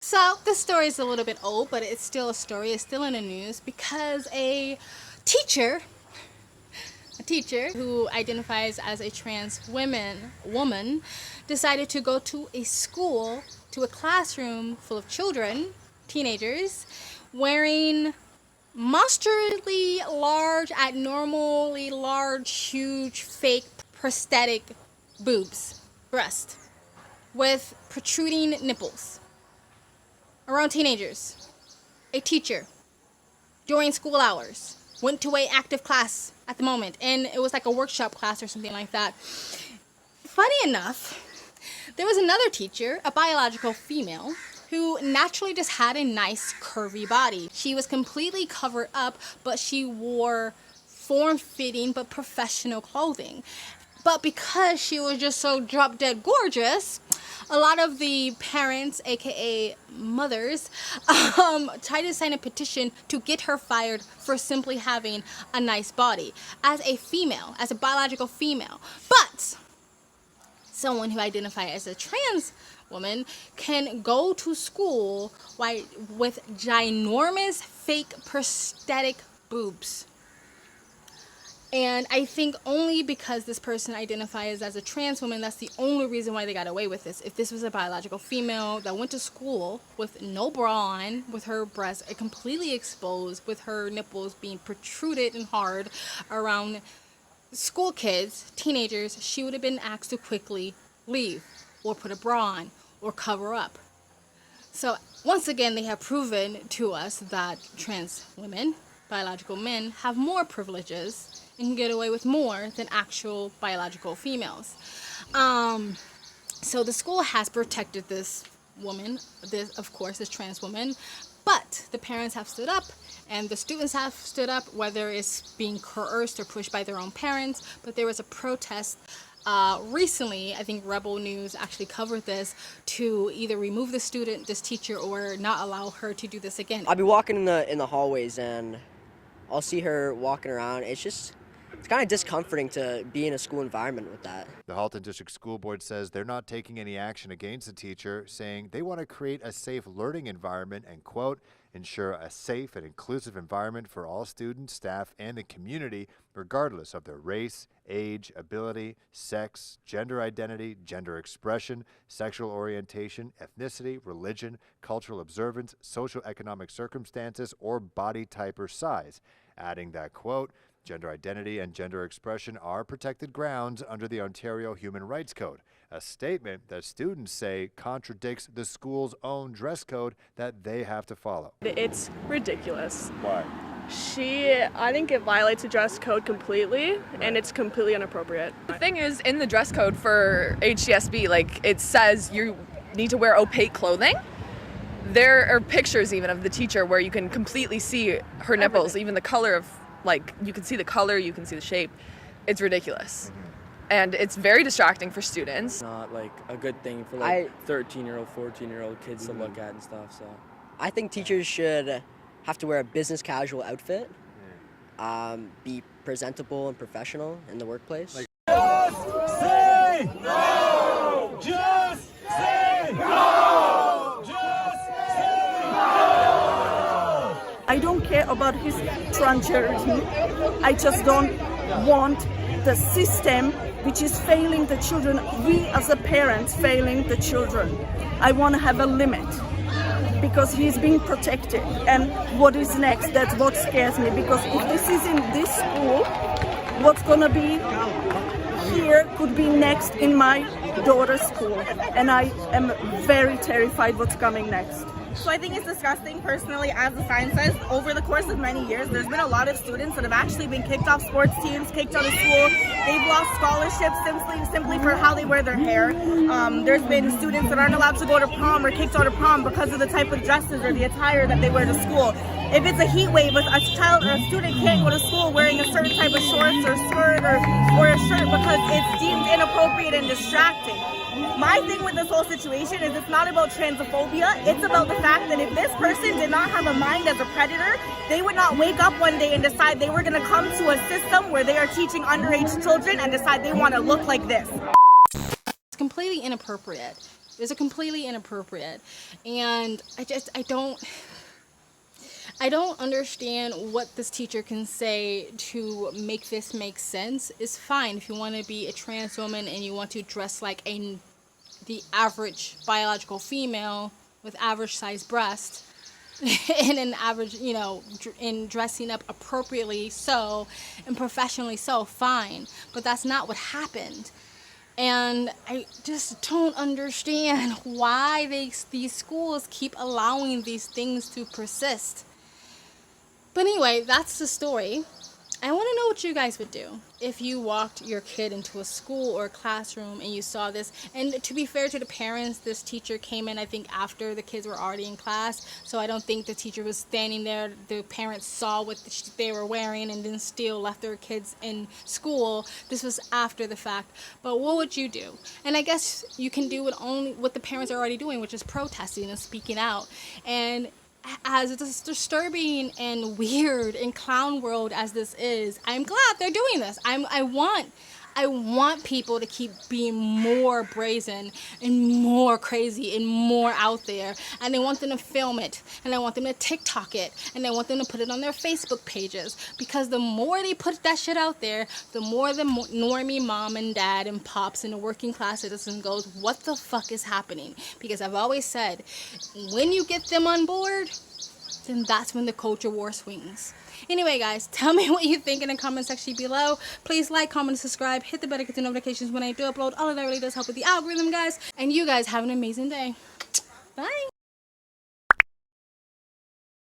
So this story is a little bit old, but it's still a story. It's still in the news because teacher, a teacher who identifies as a trans woman, decided to go to a school, to a classroom full of children, teenagers, wearing monstrously large, abnormally large, huge, fake prosthetic breast, with protruding nipples around teenagers. A teacher, during school hours, went to a active class at the moment, and it was like a workshop class or something like that. Funny enough, there was another teacher, a biological female, who naturally just had a nice curvy body. She was completely covered up, but she wore form-fitting but professional clothing. But because she was just so drop-dead gorgeous, a lot of the parents, aka mothers, tried to sign a petition to get her fired for simply having a nice body as a female, as a biological female. But someone who identifies as a trans woman can go to school with ginormous fake prosthetic boobs. And I think only because this person identifies as a trans woman, that's the only reason why they got away with this. If this was a biological female that went to school with no bra on, with her breasts completely exposed, with her nipples being protruded and hard around school kids, teenagers, she would have been asked to quickly leave or put a bra on or cover up. So once again, they have proven to us that trans women, biological men, have more privileges and can get away with more than actual biological females. So the school has protected this woman, of course, this trans woman, but the parents have stood up and the students have stood up, whether it's being coerced or pushed by their own parents. But there was a protest recently, I think Rebel News actually covered this, to either remove this teacher, or not allow her to do this again. I'll be walking in the hallways and I'll see her walking around. It's kind of discomforting to be in a school environment with that. The Halton District School Board says they're not taking any action against the teacher, saying they want to create a safe learning environment and, quote, ensure a safe and inclusive environment for all students, staff, and the community, regardless of their race, age, ability, sex, gender identity, gender expression, sexual orientation, ethnicity, religion, cultural observance, socioeconomic circumstances, or body type or size, adding that, quote, gender identity and gender expression are protected grounds under the Ontario Human Rights Code, a statement that students say contradicts the school's own dress code that they have to follow. It's ridiculous. Why? I think it violates the dress code completely, and it's completely inappropriate. The thing is, in the dress code for HCSB, it says you need to wear opaque clothing. There are pictures even of the teacher where you can completely see her nipples, even the color of, you can see the color, you can see the shape. It's ridiculous. And it's very distracting for students. Not a good thing for 13-year-old, 14-year-old kids to look at and stuff. So I think teachers should have to wear a business casual outfit, be presentable and professional in the workplace. Just say no! Just say no! Just say no! I don't care about his transgender. I just don't want the system which is failing the children, we as a parents failing the children. I want to have a limit because he's being protected. And what is next? That's what scares me, because if this is in this school, what's going to be here could be next in my daughter's school. And I am very terrified what's coming next. So I think it's disgusting personally. As the sign says, over the course of many years, there's been a lot of students that have actually been kicked off sports teams, kicked out of school. They've lost scholarships simply for how they wear their hair. There's been students that aren't allowed to go to prom or kicked out of prom because of the type of dresses or the attire that they wear to school. If it's a heat wave, a child or a student can't go to school wearing a certain type of shorts or skirt or a shirt because it's deemed inappropriate and distracting. My thing with this whole situation is it's not about transphobia. It's about the fact that if this person did not have a mind as a predator, they would not wake up one day and decide they were going to come to a system where they are teaching underage children and decide they want to look like this. It's completely inappropriate. These are completely inappropriate. And I don't understand what this teacher can say to make this make sense. It's fine if you want to be a trans woman and you want to dress like the average biological female with average sized breasts and an average, you know, in dressing up appropriately so and professionally so, fine. But that's not what happened. And I just don't understand why these schools keep allowing these things to persist. But anyway, that's the story. I want to know what you guys would do if you walked your kid into a school or a classroom and you saw this. And to be fair to the parents, this teacher came in, I think, after the kids were already in class. So I don't think the teacher was standing there. The parents saw what they were wearing and then still left their kids in school. This was after the fact. But what would you do? And I guess you can do what the parents are already doing, which is protesting and speaking out. And as disturbing and weird and clown world as this is, I'm glad they're doing this. I want people to keep being more brazen and more crazy and more out there. And I want them to film it. And I want them to TikTok it. And I want them to put it on their Facebook pages. Because the more they put that shit out there, the more the normie mom and dad and pops and the working class citizen goes, what the fuck is happening? Because I've always said, when you get them on board, then that's when the culture war swings. Anyway, guys, tell me what you think in the comment section below. Please like, comment, subscribe, hit the bell to get the notifications when I do upload. All of that really does help with the algorithm, guys. And you guys have an amazing day. Bye.